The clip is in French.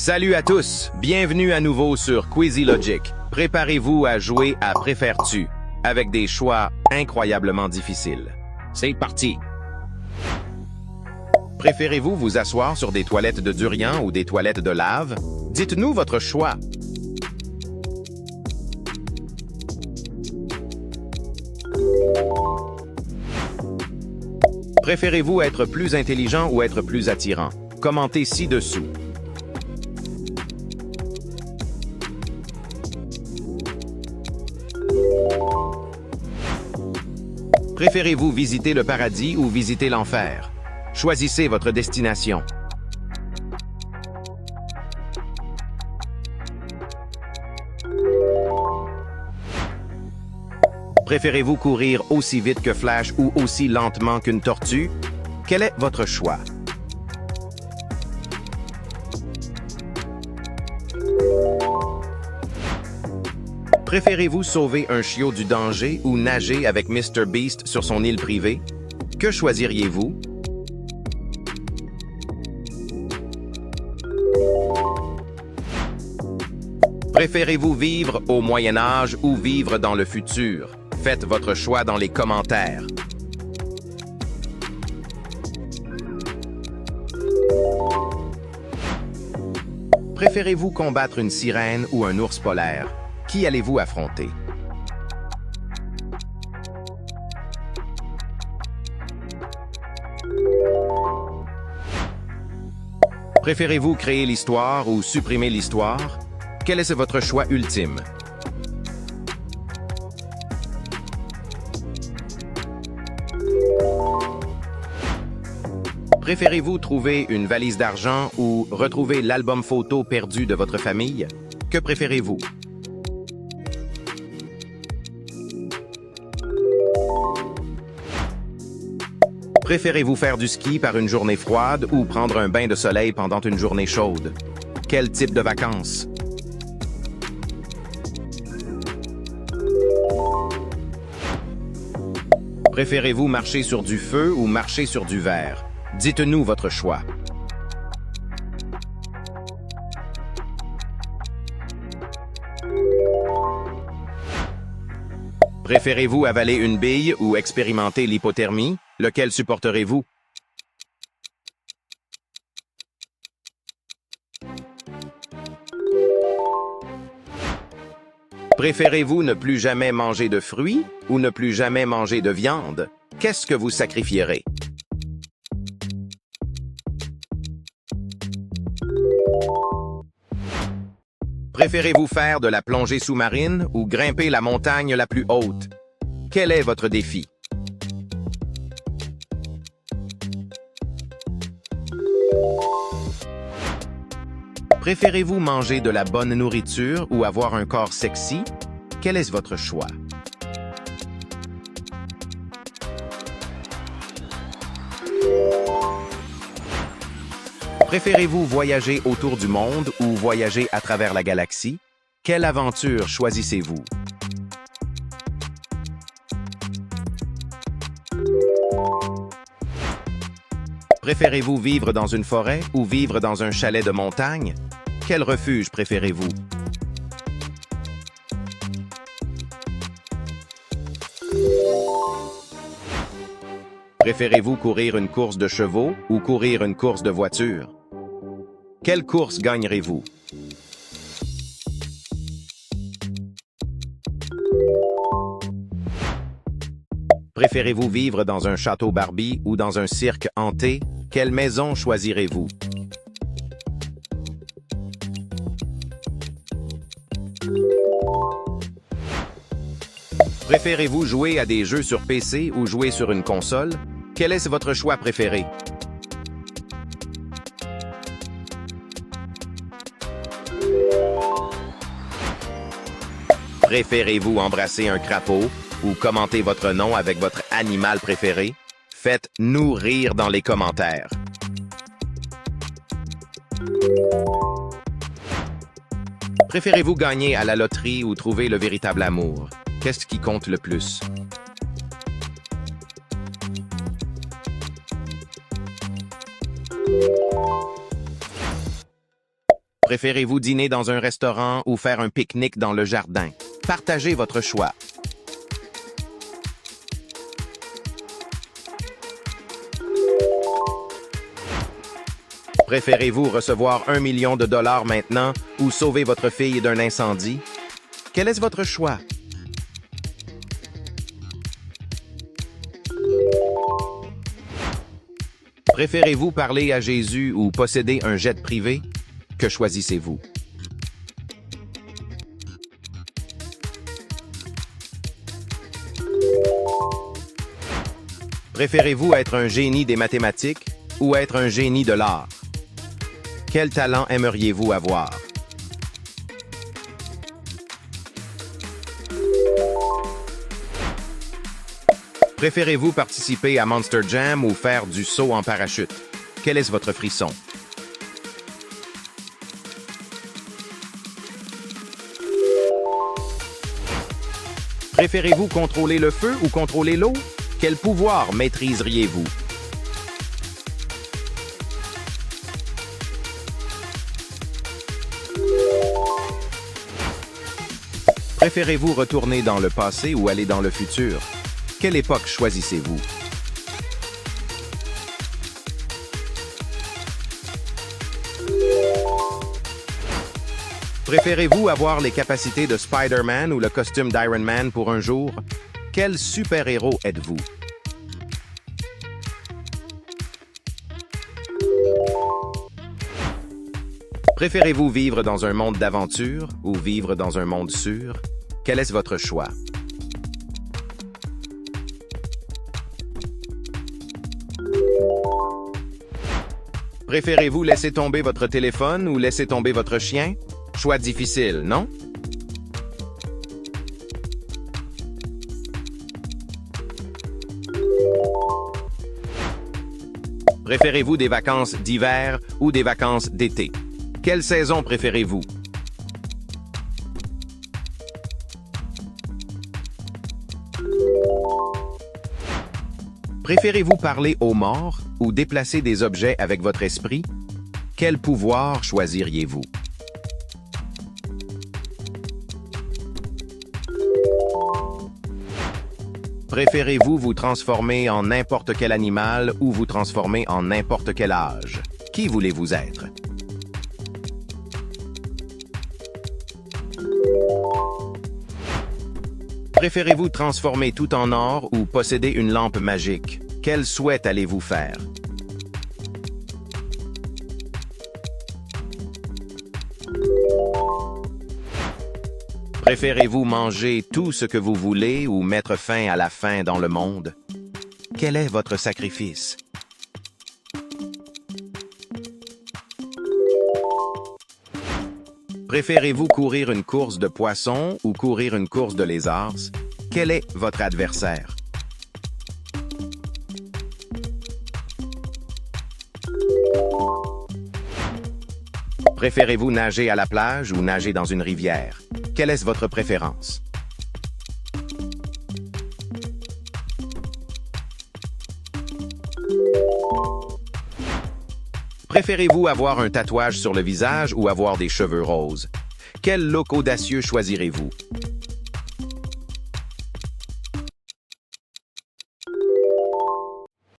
Salut à tous, bienvenue à nouveau sur Quizy Logic. Préparez-vous à jouer à Préfères-tu avec des choix incroyablement difficiles. C'est parti! Préférez-vous vous asseoir sur des toilettes de durian ou des toilettes de lave? Dites-nous votre choix. Préférez-vous être plus intelligent ou être plus attirant? Commentez ci-dessous. Préférez-vous visiter le paradis ou visiter l'enfer? Choisissez votre destination. Préférez-vous courir aussi vite que Flash ou aussi lentement qu'une tortue? Quel est votre choix? Préférez-vous sauver un chiot du danger ou nager avec Mr. Beast sur son île privée? Que choisiriez-vous? Préférez-vous vivre au Moyen Âge ou vivre dans le futur? Faites votre choix dans les commentaires. Préférez-vous combattre une sirène ou un ours polaire? Qui allez-vous affronter? Préférez-vous créer l'histoire ou supprimer l'histoire? Quel est votre choix ultime? Préférez-vous trouver une valise d'argent ou retrouver l'album photo perdu de votre famille? Que préférez-vous? Préférez-vous faire du ski par une journée froide ou prendre un bain de soleil pendant une journée chaude? Quel type de vacances? Préférez-vous marcher sur du feu ou marcher sur du verre? Dites-nous votre choix. Préférez-vous avaler une bille ou expérimenter l'hypothermie? Lequel supporterez-vous? Préférez-vous ne plus jamais manger de fruits ou ne plus jamais manger de viande? Qu'est-ce que vous sacrifierez? Préférez-vous faire de la plongée sous-marine ou grimper la montagne la plus haute? Quel est votre défi? Préférez-vous manger de la bonne nourriture ou avoir un corps sexy? Quel est votre choix? Préférez-vous voyager autour du monde ou voyager à travers la galaxie? Quelle aventure choisissez-vous? Préférez-vous vivre dans une forêt ou vivre dans un chalet de montagne? Quel refuge préférez-vous? Préférez-vous courir une course de chevaux ou courir une course de voiture? Quelle course gagnerez-vous? Préférez-vous vivre dans un château Barbie ou dans un cirque hanté? Quelle maison choisirez-vous? Préférez-vous jouer à des jeux sur PC ou jouer sur une console? Quel est votre choix préféré? Préférez-vous embrasser un crapaud ou commenter votre nom avec votre animal préféré? Faites-nous rire dans les commentaires. Préférez-vous gagner à la loterie ou trouver le véritable amour? Qu'est-ce qui compte le plus? Préférez-vous dîner dans un restaurant ou faire un pique-nique dans le jardin? Partagez votre choix. Préférez-vous recevoir 1 million de dollars maintenant ou sauver votre fille d'un incendie? Quel est votre choix? Préférez-vous parler à Jésus ou posséder un jet privé? Que choisissez-vous? Préférez-vous être un génie des mathématiques ou être un génie de l'art? Quel talent aimeriez-vous avoir? Préférez-vous participer à Monster Jam ou faire du saut en parachute? Quel est votre frisson? Préférez-vous contrôler le feu ou contrôler l'eau? Quel pouvoir maîtriseriez-vous? Préférez-vous retourner dans le passé ou aller dans le futur? Quelle époque choisissez-vous? Préférez-vous avoir les capacités de Spider-Man ou le costume d'Iron Man pour un jour? Quel super-héros êtes-vous? Préférez-vous vivre dans un monde d'aventure ou vivre dans un monde sûr? Quel est votre choix? Préférez-vous laisser tomber votre téléphone ou laisser tomber votre chien? Choix difficile, non? Préférez-vous des vacances d'hiver ou des vacances d'été? Quelle saison préférez-vous? Préférez-vous parler aux morts ou déplacer des objets avec votre esprit? Quel pouvoir choisiriez-vous? Préférez-vous vous transformer en n'importe quel animal ou vous transformer en n'importe quel âge? Qui voulez-vous être? Préférez-vous transformer tout en or ou posséder une lampe magique? Quel souhait allez-vous faire? Préférez-vous manger tout ce que vous voulez ou mettre fin à la faim dans le monde? Quel est votre sacrifice? Préférez-vous courir une course de poissons ou courir une course de lézards? Quel est votre adversaire? Préférez-vous nager à la plage ou nager dans une rivière? Quelle est votre préférence? Préférez-vous avoir un tatouage sur le visage ou avoir des cheveux roses? Quel look audacieux choisirez-vous?